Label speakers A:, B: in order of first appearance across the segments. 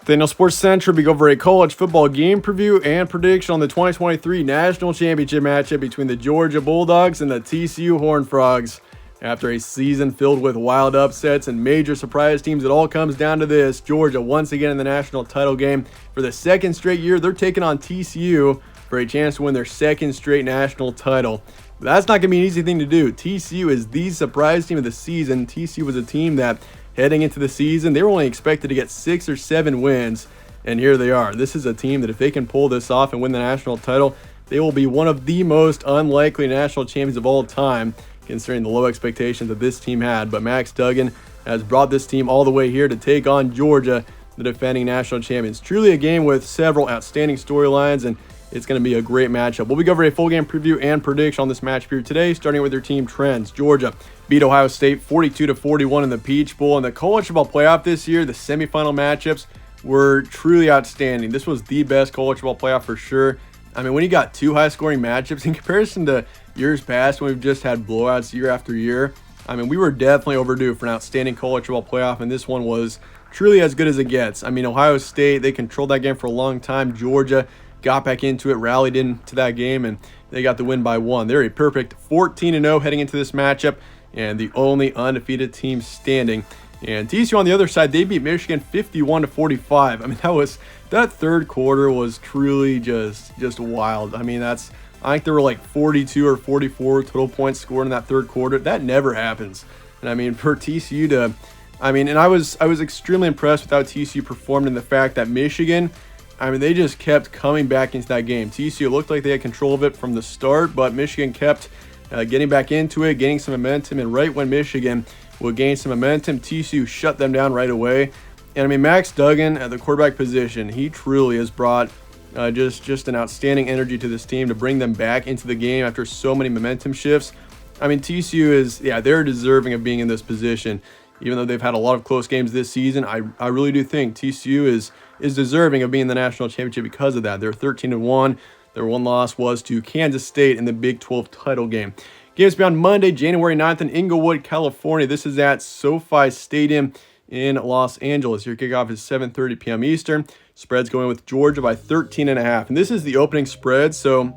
A: Daniel Sports Central, we go over a college football game preview and prediction on the 2023 National Championship matchup between the Georgia Bulldogs and the TCU Horned Frogs. After a season filled with wild upsets and major surprise teams, it all comes down to this. Georgia once again in the national title game. For the second straight year, they're taking on TCU for a chance to win their second straight national title. But that's not going to be an easy thing to do. TCU is the surprise team of the season. TCU was a team that, heading into the season, they were only expected to get 6 or 7 wins, and here they are. This is a team that if they can pull this off and win the national title, they will be one of the most unlikely national champions of all time, considering the low expectations that this team had. But Max Duggan has brought this team all the way here to take on Georgia, the defending national champions. Truly a game with several outstanding storylines, and it's going to be a great matchup. We'll be covering a full game preview and prediction on this matchup here today, starting with their team trends. Georgia beat Ohio State 42-41 in the Peach Bowl. In the college football playoff this year, the semifinal matchups were truly outstanding. This was the best college football playoff for sure. I mean, when you got 2 high-scoring matchups in comparison to years past when we've just had blowouts year after year, I mean, we were definitely overdue for an outstanding college football playoff, and this one was truly as good as it gets. I mean, Ohio State, they controlled that game for a long time. Georgia got back into it, rallied into that game, and they got the win by 1. They're a perfect 14-0 heading into this matchup, and the only undefeated team standing. And TCU on the other side, they beat Michigan 51-45. I mean, that third quarter was truly just wild. I mean, I think there were like 42 or 44 total points scored in that third quarter. That never happens. And I mean, for TCU to, and I was extremely impressed with how TCU performed in the fact that Michigan, I mean, they just kept coming back into that game. TCU looked like they had control of it from the start, but Michigan kept getting back into it, gaining some momentum, and right when Michigan would gain some momentum, TCU shut them down right away. And I mean, Max Duggan at the quarterback position, he truly has brought just an outstanding energy to this team to bring them back into the game after so many momentum shifts. I mean, TCU they're deserving of being in this position. Even though they've had a lot of close games this season, I really do think TCU is deserving of being in the national championship because of that. They're 13-1. Their one loss was to Kansas State in the Big 12 title game. Games be on Monday, January 9th in Inglewood, California. This is at SoFi Stadium in Los Angeles. Your kickoff is 7:30 p.m. Eastern. Spread's going with Georgia by 13.5. And this is the opening spread, so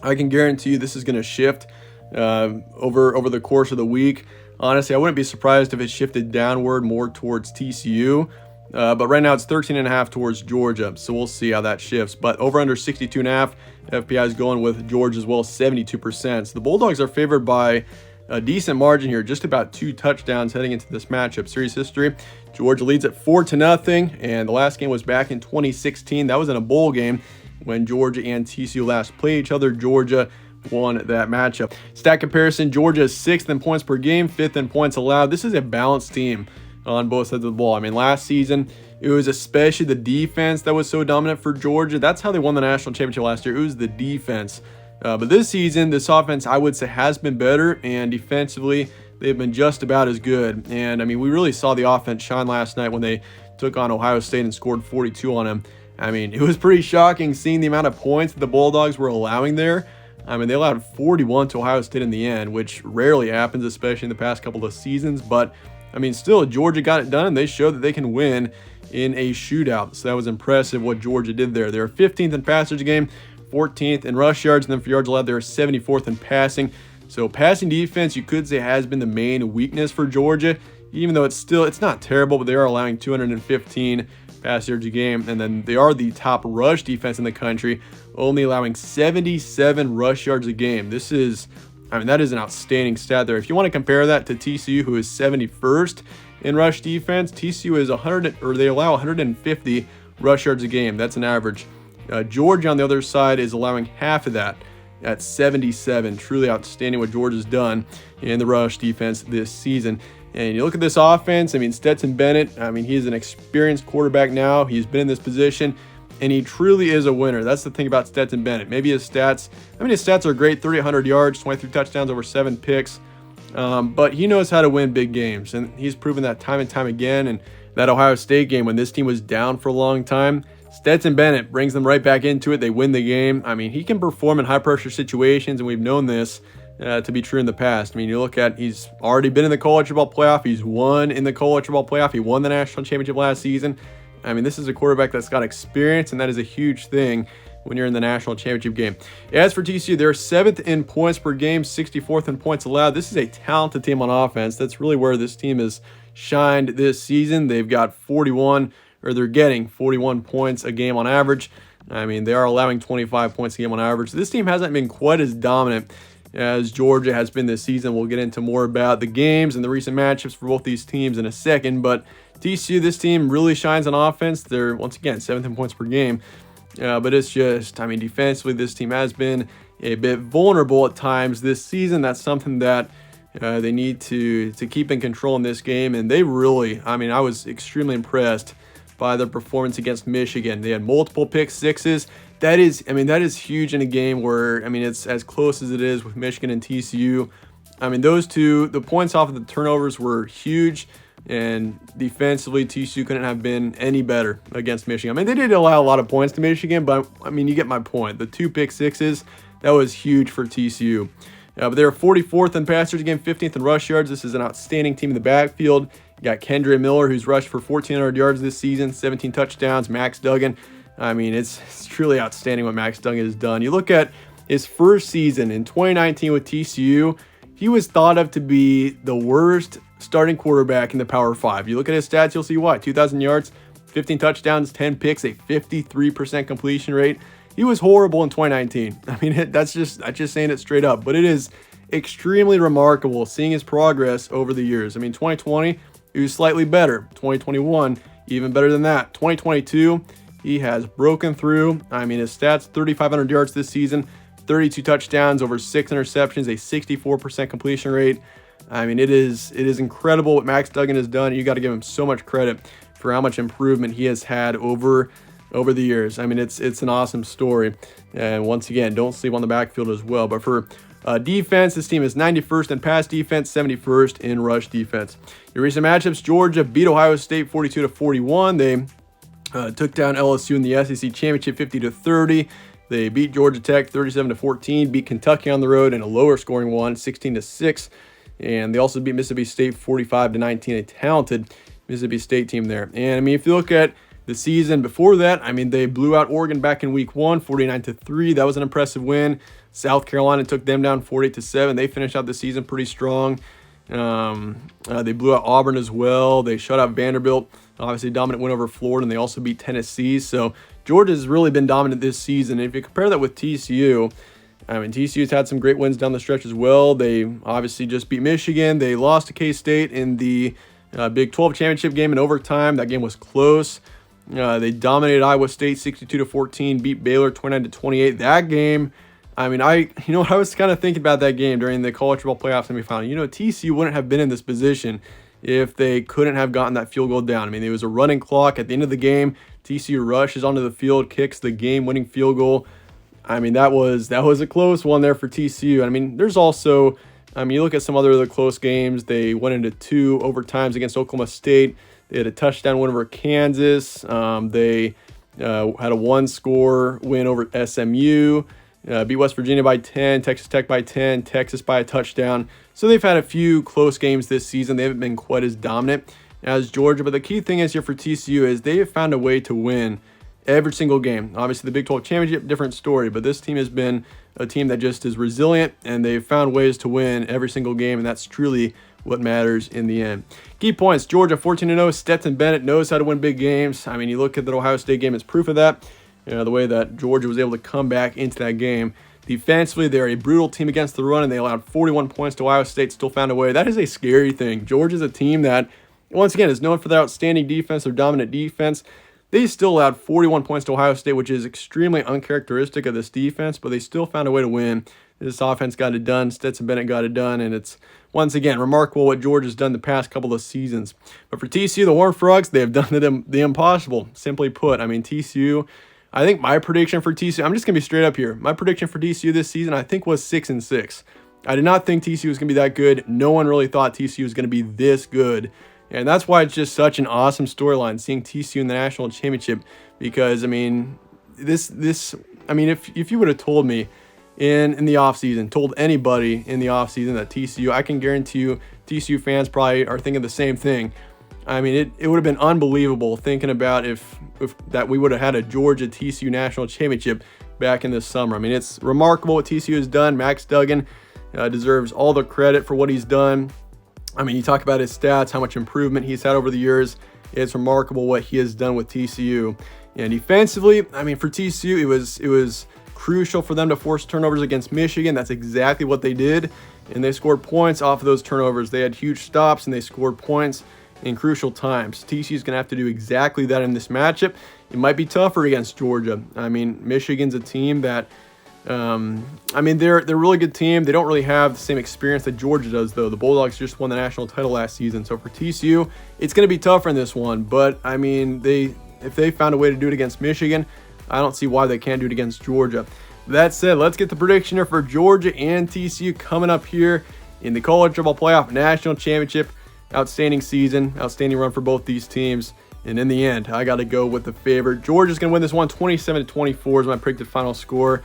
A: I can guarantee you this is going to shift over the course of the week. Honestly, I wouldn't be surprised if it shifted downward more towards TCU. But right now it's 13.5 towards Georgia, so we'll see how that shifts. But over under 62.5, FPI is going with Georgia as well, 72%. So the Bulldogs are favored by a decent margin here, just about 2 touchdowns heading into this matchup. Series history, Georgia leads at 4-0, and the last game was back in 2016. That was in a bowl game when Georgia and TCU last played each other. Georgia won that matchup. Stat comparison, Georgia is 6th in points per game, 5th in points allowed. This is a balanced team on both sides of the ball. I mean, last season, it was especially the defense that was so dominant for Georgia. That's how they won the national championship last year. It was the defense. But this season, this offense, I would say, has been better, and defensively, they've been just about as good. And, I mean, we really saw the offense shine last night when they took on Ohio State and scored 42 on them. I mean, it was pretty shocking seeing the amount of points that the Bulldogs were allowing there. I mean, they allowed 41 to Ohio State in the end, which rarely happens, especially in the past couple of seasons. But I mean, still, Georgia got it done, and they showed that they can win in a shootout. So that was impressive what Georgia did there. They were 15th in passage game, 14th in rush yards, and then for yards allowed, they were 74th in passing. So passing defense, you could say, has been the main weakness for Georgia, even though it's not terrible, but they are allowing 215 pass yards a game. And then they are the top rush defense in the country, only allowing 77 rush yards a game. That is an outstanding stat there. If you want to compare that to TCU, who is 71st in rush defense, TCU is they allow 150 rush yards a game. That's an average. Georgia on the other side is allowing half of that at 77. Truly outstanding what Georgia's done in the rush defense this season. And you look at this offense, I mean, Stetson Bennett, I mean, he's an experienced quarterback now. He's been in this position, and he truly is a winner. That's the thing about Stetson Bennett. Maybe his stats are great, 300 yards, 23 touchdowns, over 7 picks. But he knows how to win big games, and he's proven that time and time again. And that Ohio State game, when this team was down for a long time, Stetson Bennett brings them right back into it. They win the game. I mean, he can perform in high-pressure situations, and we've known this to be true in the past. I mean, you look at, he's already been in the college football playoff. He's won in the college football playoff. He won the national championship last season. I mean, this is a quarterback that's got experience, and that is a huge thing when you're in the national championship game. As for TCU, they're 7th in points per game, 64th in points allowed. This is a talented team on offense. That's really where this team has shined this season. They've got 41, or they're getting 41 points a game on average. I mean, they are allowing 25 points a game on average. This team hasn't been quite as dominant as Georgia has been this season. We'll get into more about the games and the recent matchups for both these teams in a second, but TCU, this team really shines on offense. They're, once again, 7th in points per game. But it's just, I mean, defensively, this team has been a bit vulnerable at times this season. That's something that they need to keep in control in this game. And they really, I mean, I was extremely impressed by their performance against Michigan. They had multiple pick sixes. That is, I mean, that is huge in a game where, I mean, it's as close as it is with Michigan and TCU. I mean, those two, the points off of the turnovers were huge. And defensively, TCU couldn't have been any better against Michigan. I mean, they did allow a lot of points to Michigan, but I mean, you get my point. The 2 pick sixes, that was huge for TCU. But they're 44th in passers again, 15th in rush yards. This is an outstanding team in the backfield. You got Kendre Miller, who's rushed for 1,400 yards this season, 17 touchdowns. Max Duggan, I mean, it's truly outstanding what Max Duggan has done. You look at his first season in 2019 with TCU, he was thought of to be the worst starting quarterback in the Power 5. You look at his stats, you'll see why. 2,000 yards, 15 touchdowns, 10 picks, a 53% completion rate. He was horrible in 2019. I mean, that's just saying it straight up. But it is extremely remarkable seeing his progress over the years. I mean, 2020, he was slightly better. 2021, even better than that. 2022, he has broken through. I mean, his stats, 3,500 yards this season, 32 touchdowns, over 6 interceptions, a 64% completion rate. I mean, it is incredible what Max Duggan has done. You got to give him so much credit for how much improvement he has had over the years. I mean, it's an awesome story. And once again, don't sleep on the backfield as well. But for defense, this team is 91st in pass defense, 71st in rush defense. Your recent matchups: Georgia beat Ohio State 42-41. They took down LSU in the SEC Championship 50-30. They beat Georgia Tech 37-14. Beat Kentucky on the road in a lower scoring one, 16-6. And they also beat Mississippi State 45-19, a talented Mississippi State team there. And I mean, if you look at the season before that, I mean, they blew out Oregon back in week 1, 49-3. That was an impressive win. South Carolina took them down 48-7. They finished out the season pretty strong. They blew out Auburn as well. They shut out Vanderbilt. Obviously, dominant win over Florida, and they also beat Tennessee. So Georgia's really been dominant this season. And if you compare that with TCU, I mean, TCU's had some great wins down the stretch as well. They obviously just beat Michigan. They lost to K-State in the Big 12 championship game in overtime. That game was close. They dominated Iowa State 62-14, beat Baylor 29-28. That game, I mean, I was kind of thinking about that game during the college football playoff semifinal. You know, TCU wouldn't have been in this position if they couldn't have gotten that field goal down. I mean, there was a running clock at the end of the game. TCU rushes onto the field, kicks the game-winning field goal. I mean, that was a close one there for TCU. I mean, there's also, I mean, you look at some other close games. They went into 2 overtimes against Oklahoma State. They had a touchdown win over Kansas. They had a 1-score win over SMU. Beat West Virginia by 10, Texas Tech by 10, Texas by a touchdown. So they've had a few close games this season. They haven't been quite as dominant as Georgia. But the key thing is here for TCU is they have found a way to win every single game. Obviously, the Big 12 Championship, different story, but this team has been a team that just is resilient, and they've found ways to win every single game, and that's truly what matters in the end. Key points: Georgia 14-0. Stetson Bennett knows how to win big games. I mean, you look at the Ohio State game, it's proof of that. You know, the way that Georgia was able to come back into that game. Defensively, they're a brutal team against the run, and they allowed 41 points to Ohio State, still found a way. That is a scary thing. Georgia's a team that, once again, is known for their outstanding defense, their dominant defense. They still allowed 41 points to Ohio State, which is extremely uncharacteristic of this defense, but they still found a way to win. This offense got it done. Stetson Bennett got it done, and it's, once again, remarkable what Georgia's done the past couple of seasons. But for TCU, the Horned Frogs, they have done the impossible, simply put. I mean, TCU, I think my prediction for TCU, I'm just going to be straight up here. My prediction for TCU this season, I think, was 6-6. I did not think TCU was going to be that good. No one really thought TCU was going to be this good. And that's why it's just such an awesome storyline, seeing TCU in the national championship. Because, I mean, if you would have told me in the offseason, told anybody in the offseason that TCU, I can guarantee you TCU fans probably are thinking the same thing. I mean, it would have been unbelievable thinking about if that we would have had a Georgia TCU National Championship back in this summer. I mean, it's remarkable what TCU has done. Max Duggan deserves all the credit for what he's done. I mean, you talk about his stats, how much improvement he's had over the years. It's remarkable what he has done with TCU. And defensively, I mean, for TCU, it was crucial for them to force turnovers against Michigan. That's exactly what they did. And they scored points off of those turnovers. They had huge stops and they scored points in crucial times. TCU is going to have to do exactly that in this matchup. It might be tougher against Georgia. I mean, Michigan's a team that, I mean, they're a really good team. They don't really have the same experience that Georgia does, though. The Bulldogs just won the national title last season. So for TCU, it's going to be tougher in this one. But, I mean, if they found a way to do it against Michigan, I don't see why they can't do it against Georgia. That said, let's get the prediction here for Georgia and TCU coming up here in the College Football Playoff National Championship. Outstanding season, outstanding run for both these teams. And in the end, I got to go with the favorite. Georgia's going to win this one 27-24 is my predicted final score.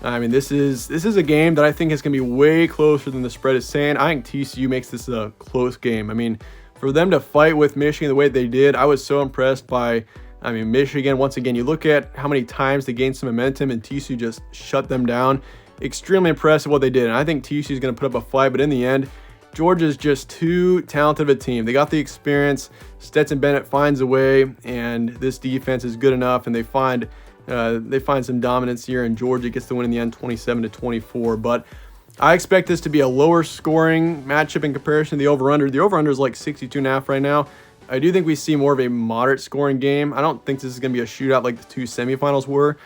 A: I mean, this is a game that I think is going to be way closer than the spread is saying. I think TCU makes this a close game. I mean, for them to fight with Michigan the way they did, I was so impressed by, I mean, Michigan. Once again, you look at how many times they gained some momentum and TCU just shut them down. Extremely impressive what they did. And I think TCU is going to put up a fight, but in the end, Georgia's just too talented of a team. They got the experience. Stetson Bennett finds a way, and this defense is good enough, and they find some dominance here, and Georgia gets the win in the end 27-24. But I expect this to be a lower scoring matchup in comparison to the over-under. The over-under is like 62.5 right now. I do think we see more of a moderate scoring game. I don't think this is going to be a shootout like the two semifinals were.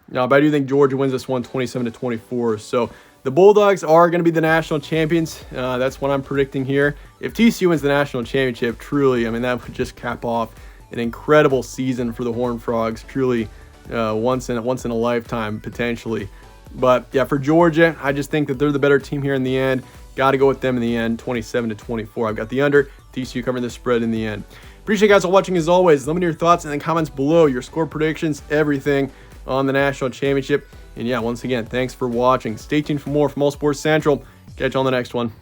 A: But I do think Georgia wins this one 27-24. So the Bulldogs are going to be the national champions. That's what I'm predicting here. If TCU wins the national championship, truly, I mean, that would just cap off an incredible season for the Horned Frogs. Truly, once in a lifetime, potentially. But yeah, for Georgia, I just think that they're the better team here in the end. Got to go with them in the end, 27-24. I've got the under. TCU covering the spread in the end. Appreciate you guys all watching as always. Let me know your thoughts in the comments below, your score predictions, everything on the national championship. And yeah, once again, thanks for watching. Stay tuned for more from All Sports Central. Catch you on the next one.